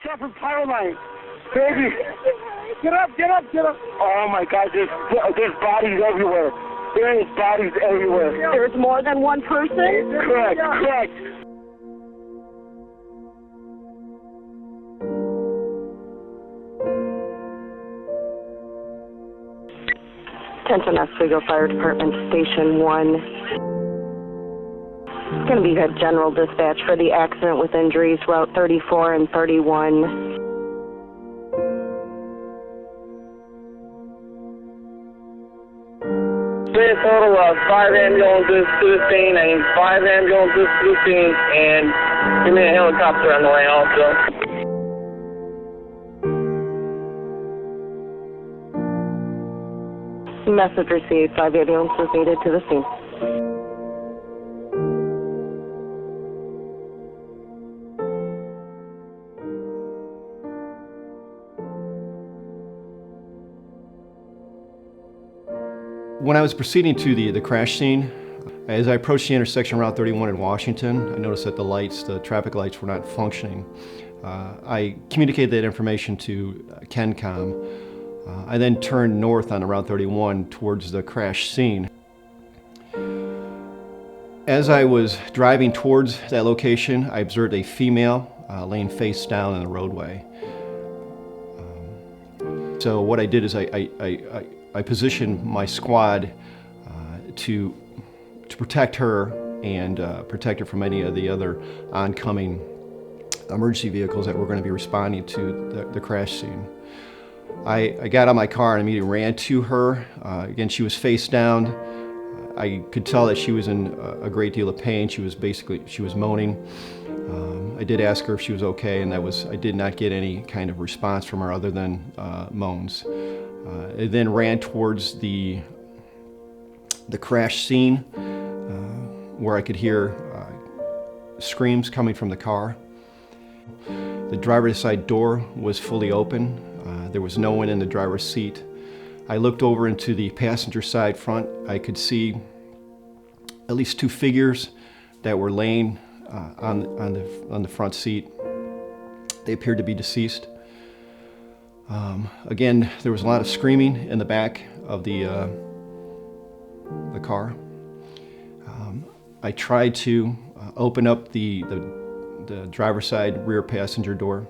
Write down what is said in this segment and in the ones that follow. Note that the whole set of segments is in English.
shot from Pyroline. Baby, get up. Oh my God, there's bodies everywhere. There is bodies everywhere. There's more than one person? Correct. Attention Oswego Fire Department Station 1. It's going to be a general dispatch for the accident with injuries, Route 34 and 31. A total of 5 ambulances to the scene. I need 5 ambulances to the scene, and give me a helicopter on the way also. Message received. 5 ambulances needed to the scene. When I was proceeding to the crash scene, as I approached the intersection Route 31 in Washington, I noticed that the traffic lights were not functioning. I communicated that information to KenCom. I then turned north on Route 31 towards the crash scene. As I was driving towards that location, I observed a female laying face down in the roadway. So what I did is I positioned my squad to protect her and protect her from any of the other oncoming emergency vehicles that were going to be responding to the crash scene. I got out of my car and immediately ran to her. Again, she was face down. I could tell that she was in a great deal of pain. She was moaning. I did ask her if she was okay, and I did not get any kind of response from her other than moans. I then ran towards the crash scene where I could hear screams coming from the car. The driver's side door was fully open. There was no one in the driver's seat. I looked over into the passenger side front. I could see at least 2 figures that were laying on the front seat. They appeared to be deceased. Again, there was a lot of screaming in the back of the car. I tried to open up the driver's side rear passenger door.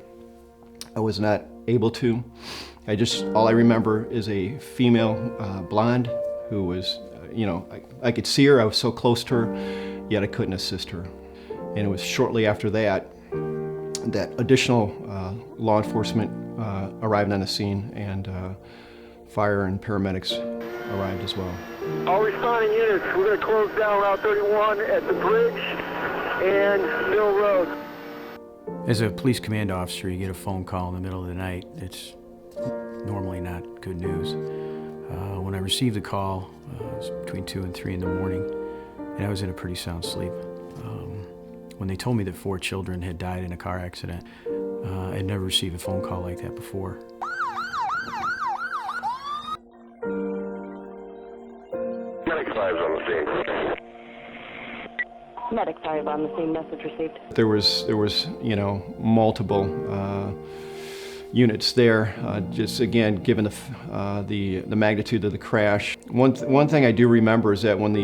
I was not able to. All I remember is a female blonde who was, I could see her. I was so close to her, yet I couldn't assist her. And it was shortly after that additional law enforcement arrived on the scene, and fire and paramedics arrived as well. All responding units, we're going to close down Route 31 at the bridge and Mill Road. As a police command officer, you get a phone call in the middle of the night. It's normally not good news. When I received the call, it was between 2 and 3 in the morning, and I was in a pretty sound sleep. When they told me that 4 children had died in a car accident, I'd never received a phone call like that before. Medic 5 on the scene. Medic 5 on the scene. Message received. There was multiple units there. Just again, given the magnitude of the crash. One thing I do remember is that when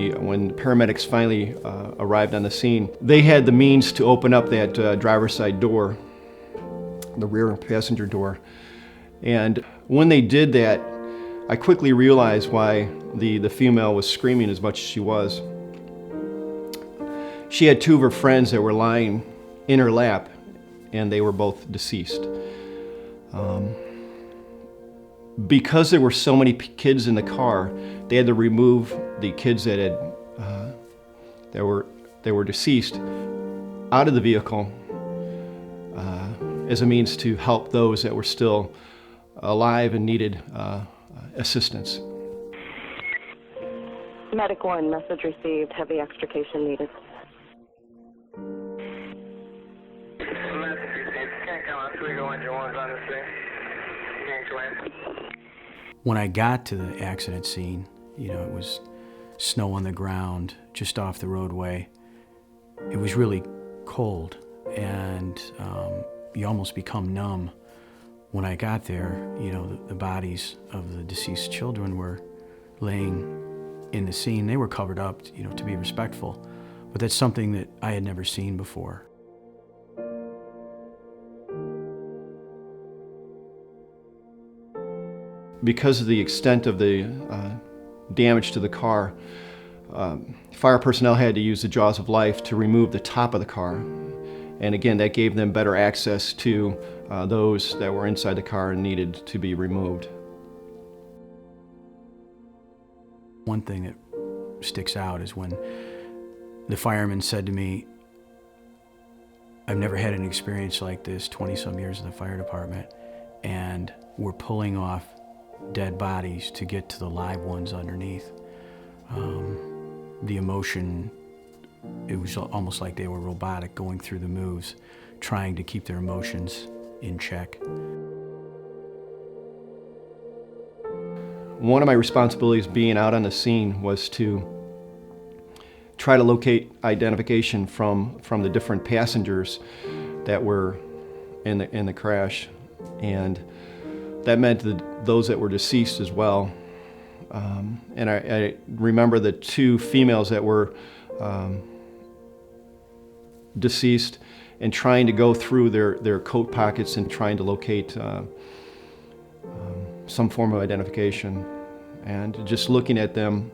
paramedics finally arrived on the scene, they had the means to open up that driver's side door, the rear passenger door, and when they did that, I quickly realized why the female was screaming as much as she was. She had 2 of her friends that were lying in her lap, and they were both deceased. Because there were so many kids in the car, they had to remove the kids that were deceased out of the vehicle as a means to help those that were still alive and needed assistance. Medic 1, message received. Heavy extrication needed. When I got to the accident scene, it was snow on the ground just off the roadway. It was really cold, and you almost become numb. When I got there, the bodies of the deceased children were laying in the scene. They were covered up, to be respectful, but that's something that I had never seen before. Because of the extent of the damage to the car, fire personnel had to use the jaws of life to remove the top of the car. And again, that gave them better access to those that were inside the car and needed to be removed. One thing that sticks out is when the fireman said to me, I've never had an experience like this, 20-some years in the fire department, and we're pulling off dead bodies to get to the live ones underneath. The emotion, it was almost like they were robotic, going through the moves, trying to keep their emotions in check. One of my responsibilities being out on the scene was to try to locate identification from the different passengers that were in the crash, and that meant that those that were deceased as well. And I remember the two females that were deceased, and trying to go through their coat pockets and trying to locate some form of identification. And just looking at them,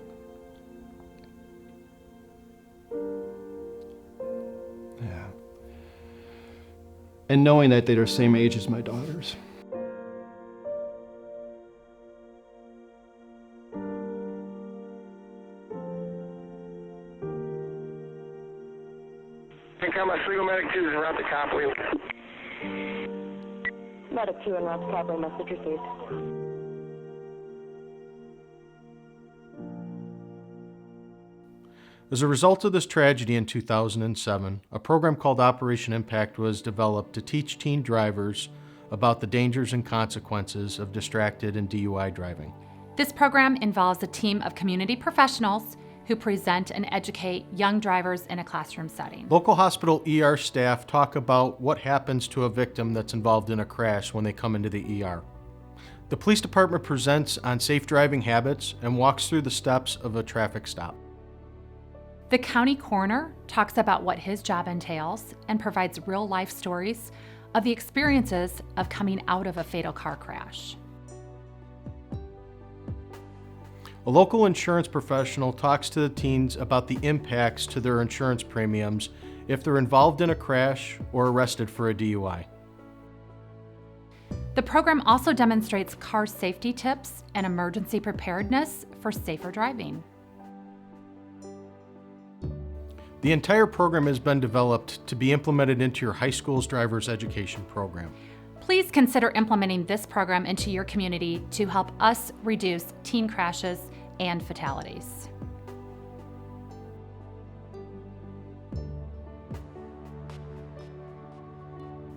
yeah, and knowing that they're the same age as my daughters. Income Oswego Medic 2 is around the Copley. Medic 2 en route to Copley, message received. As a result of this tragedy in 2007, a program called Operation Impact was developed to teach teen drivers about the dangers and consequences of distracted and DUI driving. This program involves a team of community professionals who present and educate young drivers in a classroom setting. Local hospital ER staff talk about what happens to a victim that's involved in a crash when they come into the ER. The police department presents on safe driving habits and walks through the steps of a traffic stop. The county coroner talks about what his job entails and provides real-life stories of the experiences of coming out of a fatal car crash. A local insurance professional talks to the teens about the impacts to their insurance premiums if they're involved in a crash or arrested for a DUI. The program also demonstrates car safety tips and emergency preparedness for safer driving. The entire program has been developed to be implemented into your high school's driver's education program. Please consider implementing this program into your community to help us reduce teen crashes and fatalities.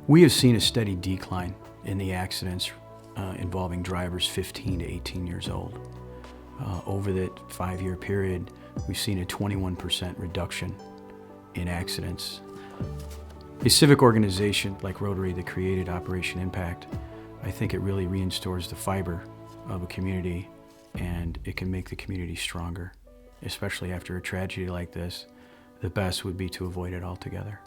We have seen a steady decline in the accidents involving drivers 15 to 18 years old. Over that 5-year period, we've seen a 21% reduction in accidents. A civic organization like Rotary that created Operation Impact, I think it really reinstores the fiber of a community, and it can make the community stronger, especially after a tragedy like this. The best would be to avoid it altogether.